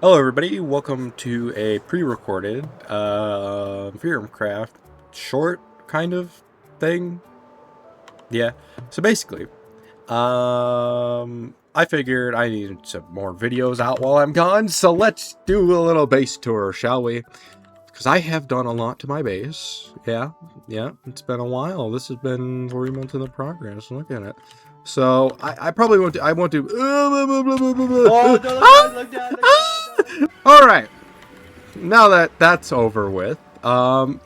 Hello everybody, welcome to a pre-recorded Ferrumcraft short kind of thing. Yeah, so basically, I figured I needed some more videos out while I'm gone, so let's do a little base tour, shall we? Because I have done a lot to my base. Yeah, it's been a while. This has been 3 months in the progress, look at it. So, I probably won't do, I won't do... Oh, don't look down, look down, look down. Alright. Now that that's over with,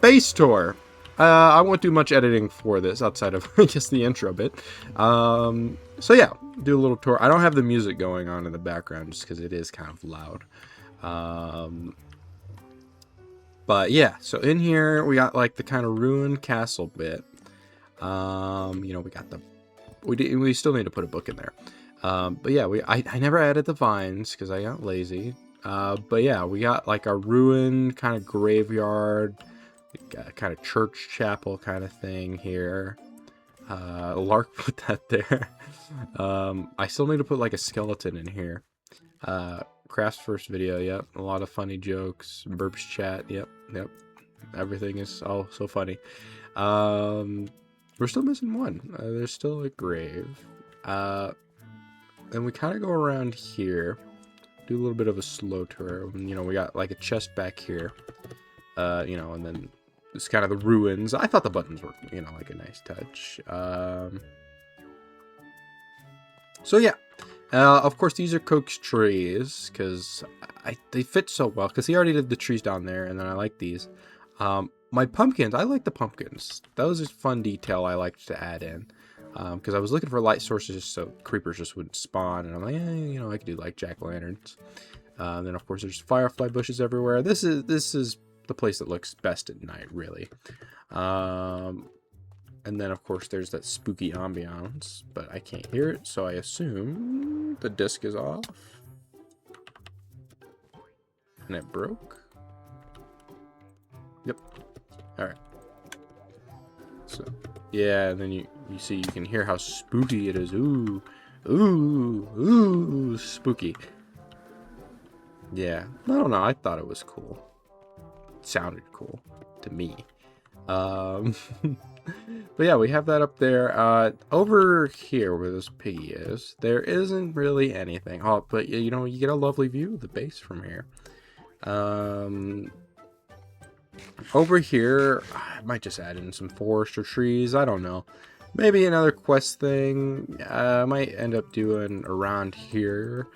base tour. I won't do much editing for this outside of just the intro bit. So yeah, do a little tour. I don't have the music going on in the background just because it is kind of loud. But yeah, so in here we got like the kind of ruined castle bit. You know, we got the we still need to put a book in there. But yeah, I never added the vines because I got lazy. But yeah, we got like a ruined kind of graveyard, kind of church chapel kind of thing here. Lark put that there. I still need to put like a skeleton in here. Craft's first video, yep. A lot of funny jokes. Burps chat, yep. Everything is all so funny. We're still missing one. There's still a grave. And we kind of go around here. Do a little bit of a slow tour. You know, we got like a chest back here. You know, and then it's kind of the ruins. I thought the buttons were, you know, like a nice touch. So yeah. Of course, these are Coke's trees because they fit so well. Because he already did the trees down there, and then I like these. My pumpkins, I like the pumpkins. That was a fun detail I liked to add in. Because I was looking for light sources so creepers just wouldn't spawn, and I'm like, you know, I could do like jack-o'-lanterns. Then of course there's firefly bushes everywhere. This is the place that looks best at night, really. And then of course there's that spooky ambiance, but I can't hear it, so I assume the disc is off. And it broke. Yep. All right. So yeah, and then you see, you can hear how spooky it is. Ooh, spooky. Yeah, I don't know. I thought it was cool. It sounded cool to me. But yeah, we have that up there. Over here where this piggy is, there isn't really anything. Oh, but you know, you get a lovely view of the base from here. Over here, I might just add in some forest or trees. I don't know. Maybe another quest thing. I might end up doing around here.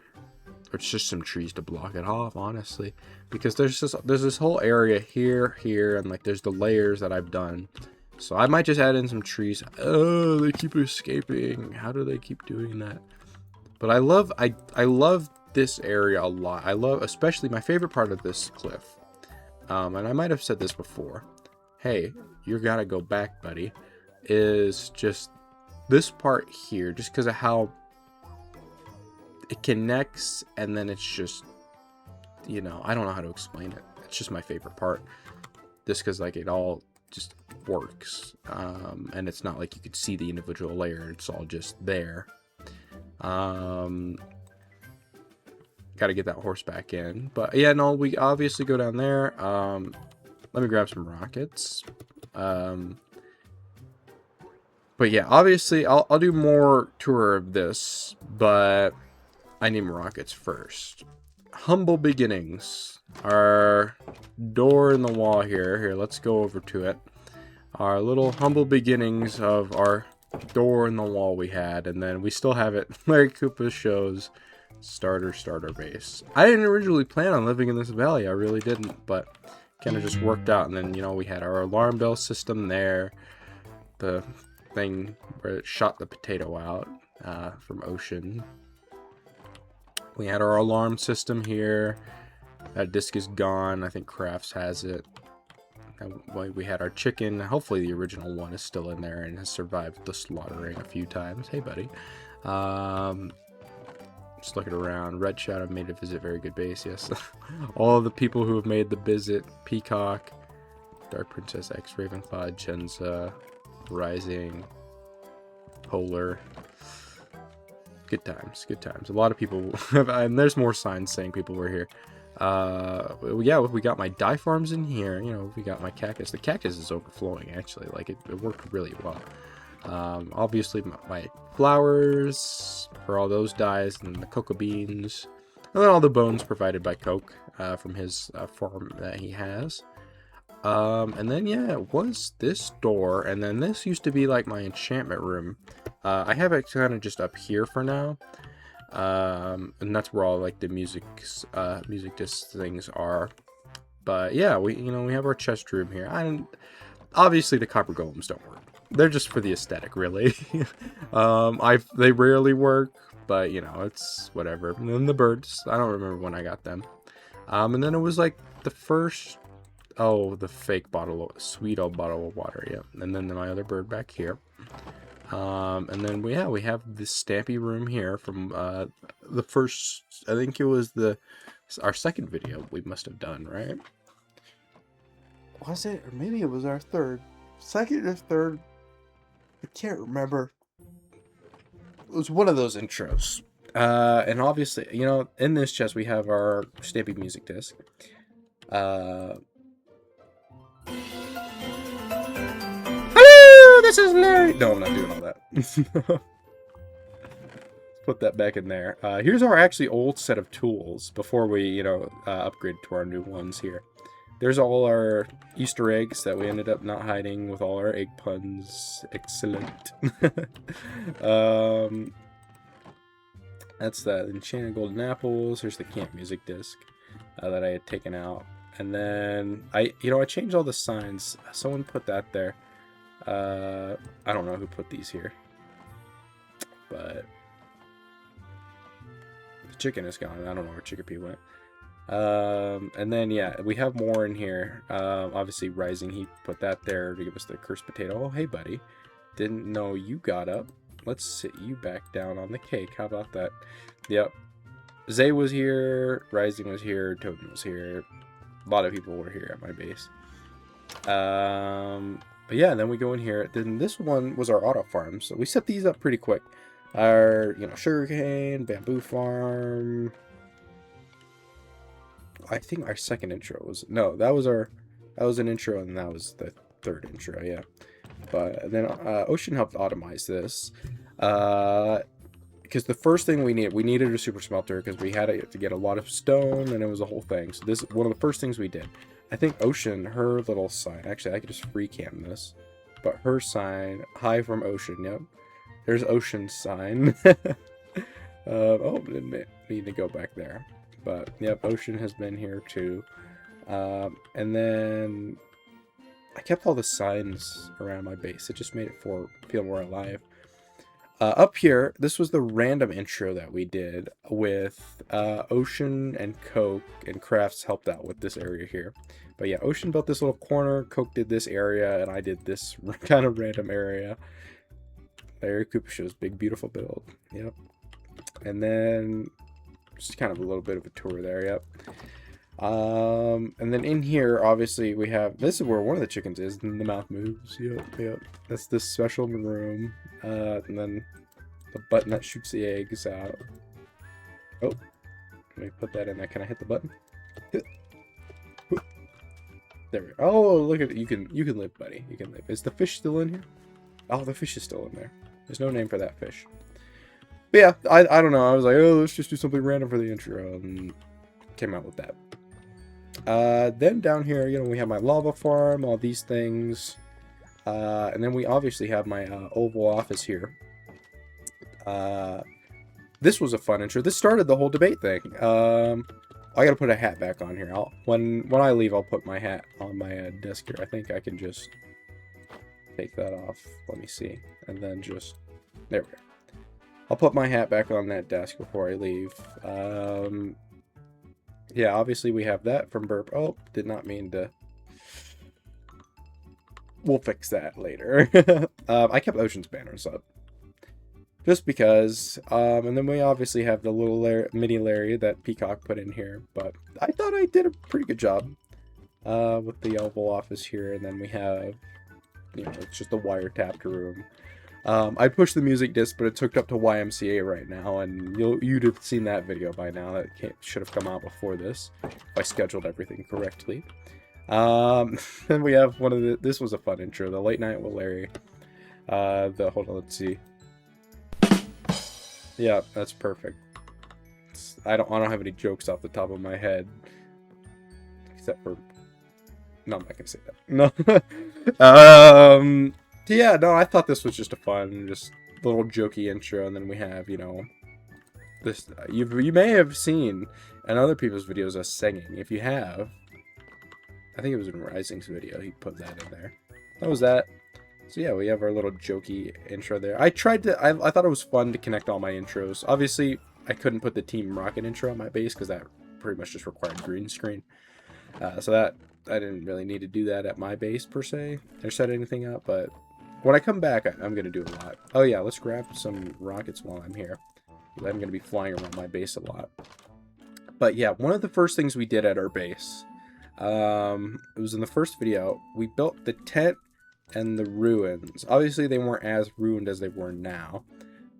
Or it's just some trees to block it off, honestly. Because there's this whole area here, and like there's the layers that I've done. So I might just add in some trees. Oh, they keep escaping. How do they keep doing that? But I love this area a lot. I love, especially my favorite part of this cliff. And I might have said this before. Hey, you gotta go back, buddy. Is just this part here, just because of how it connects, and then it's just, you know, I don't know how to explain it. It's just my favorite part. Just because like it all just works, and it's not like you could see the individual layer. It's all just there. Got to get that horse back in, but yeah, no, we obviously go down there. Let me grab some rockets. But yeah, obviously I'll do more tour of this, but I need more rockets first. Humble beginnings. Our door in the wall here. Here, let's go over to it. Our little humble beginnings of our door in the wall we had, and then we still have it. Larry Koopa shows starter base. I didn't originally plan on living in this valley. I really didn't, but kind of just worked out. And then, you know, we had our alarm bell system there. The thing where it shot the potato out from Ocean. We had our alarm system here. That disc is gone. I think Crafts has it. And we had our chicken. Hopefully the original one is still in there and has survived the slaughtering a few times. Hey, buddy. Just looking around. Red Shadow made a visit. Very good base. Yes. All of the people who have made the visit. Peacock. Dark Princess X. Ravenclaw. Jenza. Rising. Polar. Good times. Good times. A lot of people. And there's more signs saying people were here. Yeah, we got my dye farms in here. You know, we got my cactus. The cactus is overflowing, actually. Like, it worked really well. Obviously, my flowers for all those dyes, and the cocoa beans. And then all the bones provided by Coke from his farm that he has. And then, yeah, it was this door. And then this used to be, like, my enchantment room. I have it kind of just up here for now. And that's where all like the music disc things are. But yeah, we have our chest room here. And obviously the copper golems don't work. They're just for the aesthetic, really. They rarely work, but you know, it's whatever. And then the birds, I don't remember when I got them. And then it was like the first, the fake sweet old bottle of water, yeah. And then my other bird back here. And then we have this Stampy room here from the first, I think it was our second video we must have done, right? Was it? Or maybe it was our third. Second or third? I can't remember. It was one of those intros. And obviously, you know, in this chest we have our Stampy music disc. This is Larry. No, I'm not doing all that. Let's put that back in there. Here's our actually old set of tools before we, you know, upgrade to our new ones here. There's all our Easter eggs that we ended up not hiding with all our egg puns. Excellent. That's the enchanted golden apples. Here's the camp music disc that I had taken out. And then I changed all the signs. Someone put that there. I don't know who put these here, but the chicken is gone. I don't know where Chickapee went. And then yeah, we have more in here. Obviously Rising, he put that there to give us the cursed potato. Oh, hey buddy, didn't know you got up. Let's sit you back down on the cake. How about that? Yep. Zay was here, Rising was here, Totem was here. A lot of people were here at my base. But yeah, then we go in here. Then this one was our auto farm. So we set these up pretty quick. Our, sugarcane, bamboo farm. I think our second intro was... No, that was an intro, and that was the third intro, yeah. But then Ocean helped automize this. Because the first thing we needed a super smelter, because we had to get a lot of stone, and it was a whole thing. So this is one of the first things we did. I think Ocean, her little sign, actually I could just free cam this, but her sign, hi from Ocean, yep. There's Ocean's sign. Didn't need to go back there. But yep, Ocean has been here too. And then I kept all the signs around my base. It just made it feel more alive. Up here, this was the random intro that we did with Ocean and Coke, and Crafts helped out with this area here. But yeah, Ocean built this little corner, Coke did this area, and I did this kind of random area. There, Koopa shows big, beautiful build. Yep. And then just kind of a little bit of a tour there, yep. And then in here, obviously, we have, this is where one of the chickens is, and the mouth moves, yep. That's this special room. And then the button that shoots the eggs out. Oh, let me put that in there. Can I hit the button? There we go. Oh, look at it. You can live, buddy. You can live. Is the fish still in here? Oh, the fish is still in there. There's no name for that fish. But yeah, I don't know. I was like, oh, let's just do something random for the intro, and came out with that. Then down here, we have my lava farm, all these things. And then we obviously have my oval office here. This was a fun intro. This started the whole debate thing. I gotta put a hat back on here. When I leave, I'll put my hat on my desk here. I think I can just take that off. Let me see. And then just... There we go. I'll put my hat back on that desk before I leave. Yeah, obviously we have that from Burp. Oh, did not mean to... We'll fix that later. I kept Ocean's banners up. Just because. And then we obviously have the little mini Larry that Peacock put in here. But I thought I did a pretty good job with the oval office here. And then we have, it's just a wiretapped room. I pushed the music disc, but it's hooked up to YMCA right now, and you'd have seen that video by now. That should have come out before this, if I scheduled everything correctly. Then we have one of the. This was a fun intro, the Late Night with Larry. Hold on, let's see. Yeah, that's perfect. I don't have any jokes off the top of my head, except for. No, I'm not gonna say that. No. Yeah, no, I thought this was just a fun, just little jokey intro, and then we have, you know, this. You may have seen in other people's videos us singing. If you have, I think it was in Rising's video. He put that in there. That was that. So yeah, we have our little jokey intro there. I thought it was fun to connect all my intros. Obviously, I couldn't put the Team Rocket intro on my base because that pretty much just required green screen. So that I didn't really need to do that at my base per se, or set anything up, but when I come back, I'm going to do a lot. Oh yeah, let's grab some rockets while I'm here. I'm going to be flying around my base a lot. But yeah, one of the first things we did at our base, it was in the first video, we built the tent and the ruins. Obviously, they weren't as ruined as they were now.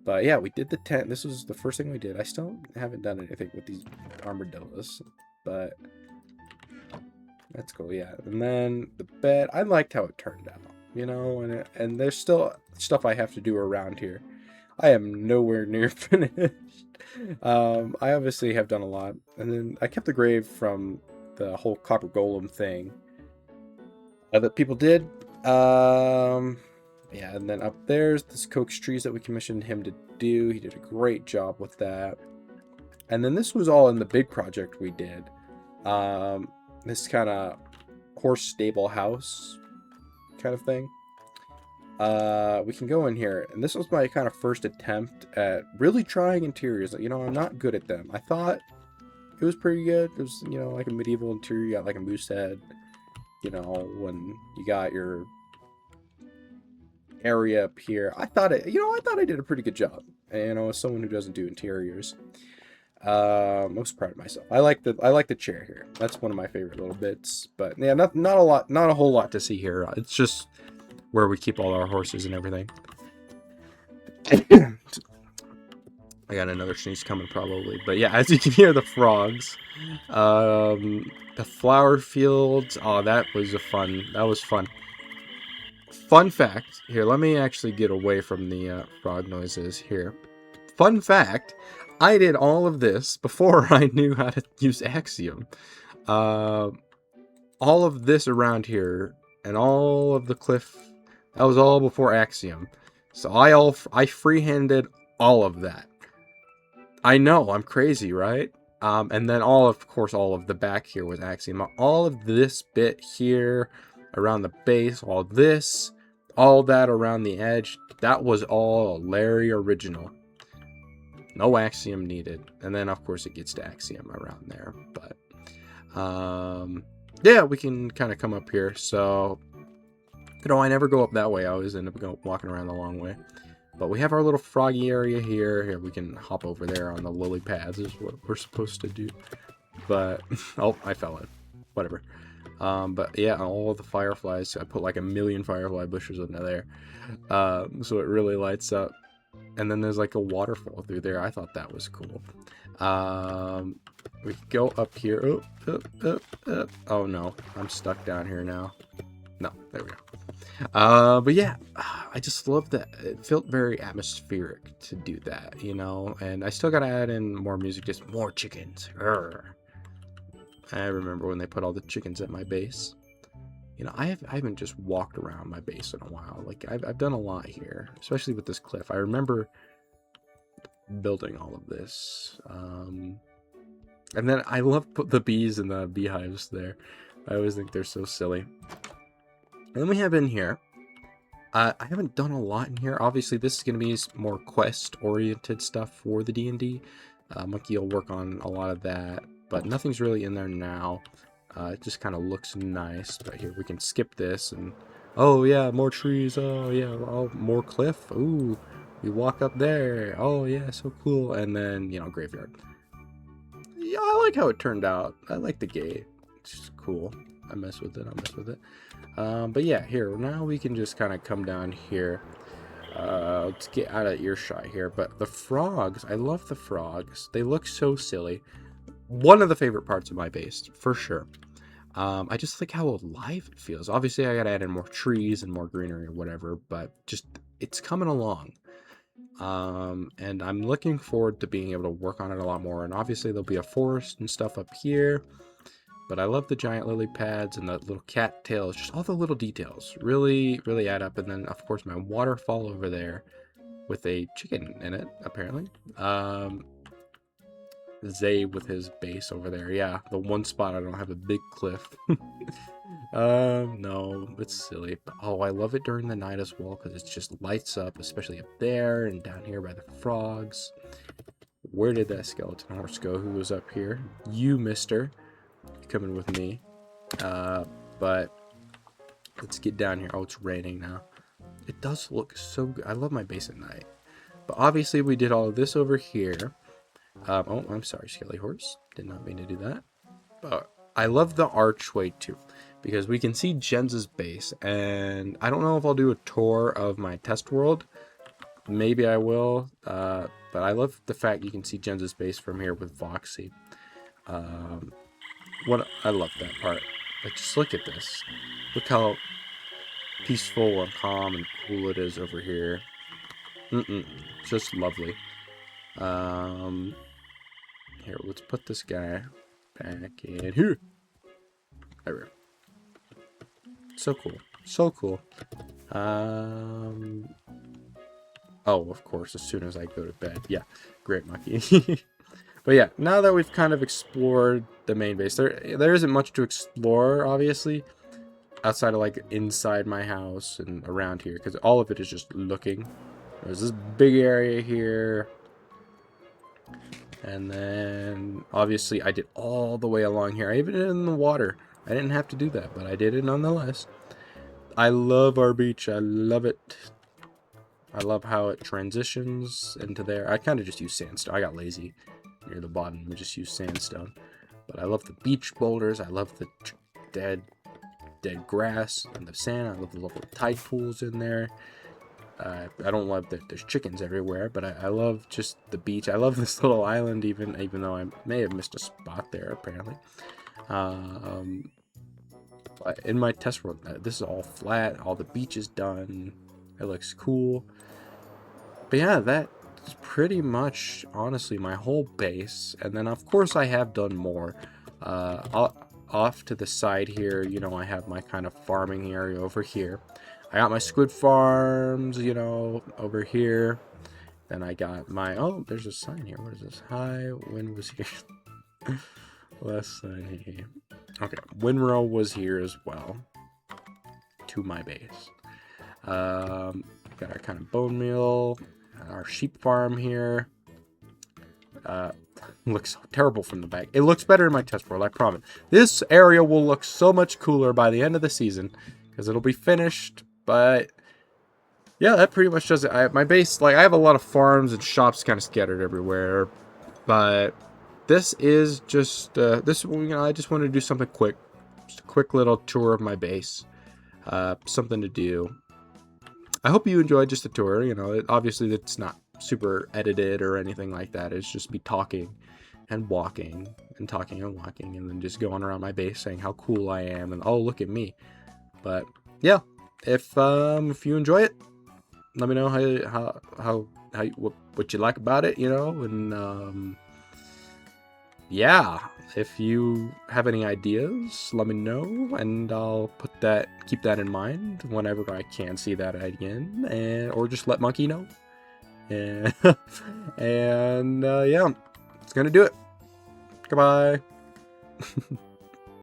But yeah, we did the tent. This was the first thing we did. I still haven't done anything with these armadillos, but that's cool, yeah. And then the bed, I liked how it turned out. You know, and there's still stuff I have to do around here. I am nowhere near finished. I obviously have done a lot. And then I kept the grave from the whole copper golem thing that people did. Yeah, and then up there's this coax trees that we commissioned him to do. He did a great job with that. And then this was all in the big project we did. This kind of horse stable house kind of thing. We can go in here, and this was my kind of first attempt at really trying interiors. You know, I'm not good at them. I thought it was pretty good. It was, you know, like a medieval interior. You got like a moose head, you know, when you got your area up here. I thought I did a pretty good job. And, you know, as someone who doesn't do interiors, I'm most proud of myself. I like the chair here. That's one of my favorite little bits. But yeah, not a whole lot to see here. It's just where we keep all our horses and everything. I got another sneeze coming probably. But yeah, as you can hear the frogs. The flower fields. Oh, that was fun. Fun fact. Here, let me actually get away from the frog noises here. Fun fact. I did all of this before I knew how to use Axiom. All of this around here and all of the cliff, that was all before Axiom. So I freehanded all of that. I know, I'm crazy, right? And then of course, all of the back here was Axiom. All of this bit here around the base, all this, all that around the edge, that was all Larry original. No Axiom needed. And then, of course, it gets to Axiom around there. But, yeah, we can kind of come up here. So, you know, I never go up that way. I always end up walking around the long way. But we have our little froggy area here. Here, we can hop over there on the lily paths is what we're supposed to do. But, oh, I fell in. Whatever. But, yeah, all the fireflies. I put like 1,000,000 firefly bushes under there. So it really lights up. And then there's like a waterfall through there. I thought that was cool. We go up here. Up. Oh no, I'm stuck down here now. No, there we go. But yeah, I just love that. It felt very atmospheric to do that, you know. And I still gotta add in more music, just more chickens. Urgh. I remember when they put all the chickens at my base. You know, I haven't just walked around my base in a while. Like, I've done a lot here, especially with this cliff. I remember building all of this. And then I love the bees and the beehives there. I always think they're so silly. And then we have in here. I haven't done a lot in here. Obviously, this is going to be more quest-oriented stuff for the D&D. Monkey will work on a lot of that, but nothing's really in there now. It just kind of looks nice, but here we can skip this and oh yeah, more trees. Oh yeah, oh, more cliff. Ooh, we walk up there. Oh yeah, so cool. And then, you know, graveyard. Yeah, I like how it turned out. I like the gate. It's just cool. I mess with it. But yeah, here now we can just kind of come down here. Let's get out of earshot here. But the frogs, I love the frogs. They look so silly. One of the favorite parts of my base, for sure. I just like how alive it feels. Obviously, I gotta add in more trees and more greenery or whatever, but just it's coming along. And I'm looking forward to being able to work on it a lot more. And obviously, there'll be a forest and stuff up here. But I love the giant lily pads and the little cat tails. Just all the little details really, really add up. And then, of course, my waterfall over there with a chicken in it, apparently. Zay with his base over there. Yeah, the one spot I don't have a big cliff. No, it's silly. But, oh, I love it during the night as well because it just lights up, especially up there and down here by the frogs. Where did that skeleton horse go who was up here? You, mister. Coming with me. But let's get down here. Oh, it's raining now. It does look so good. I love my base at night. But obviously we did all of this over here. Oh, I'm sorry, Skelly Horse. Did not mean to do that. But I love the archway too, because we can see Jens's base, and I don't know if I'll do a tour of my test world. Maybe I will, but I love the fact you can see Jens's base from here with Voxy. What I love that part. Like, just look at this. Look how peaceful and calm and cool it is over here. Just lovely. Here, let's put this guy back in here. There we go. So cool. So cool. Oh, of course, as soon as I go to bed. Yeah, great monkey. But yeah, now that we've kind of explored the main base, there isn't much to explore, obviously, outside of like inside my house and around here, because all of it is just looking. There's this big area here. And then, obviously, I did all the way along here. I even did it in the water. I didn't have to do that, but I did it nonetheless. I love our beach. I love it. I love how it transitions into there. I kind of just use sandstone. I got lazy near the bottom. We just use sandstone. But I love the beach boulders. I love the dead grass and the sand. I love the little tide pools in there. I don't love that there's chickens everywhere, but I love just the beach. I love this little island, even though I may have missed a spot there, apparently. In my test world, this is all flat. All the beach is done. It looks cool. But yeah, that's pretty much, honestly, my whole base. And then, of course, I have done more. Off to the side here, you know, I have my kind of farming area over here. I got my squid farms, you know, over here. Then I got my... Oh, there's a sign here. What is this? Hi, wind was here. Last sign here. Okay, windrow was here as well. To my base. Got our kind of bone meal. Our sheep farm here. Looks so terrible from the back. It looks better in my test world, I promise. This area will look so much cooler by the end of the season, because it'll be finished. But yeah, that pretty much does it. My base, like, I have a lot of farms and shops kind of scattered everywhere, but this is just this, you know, I just wanted to do something quick, just a quick little tour of my base, something to do. I hope you enjoyed just the tour. You know, obviously it's not super edited or anything like that. It's just me talking and walking and talking and walking, and then just going around my base saying how cool I am and oh, look at me. But yeah. If you enjoy it, let me know what you like about it, you know, and yeah, if you have any ideas, let me know, and I'll keep that in mind whenever I can see that again, or just let Monkey know, and and yeah, it's gonna do it. Goodbye.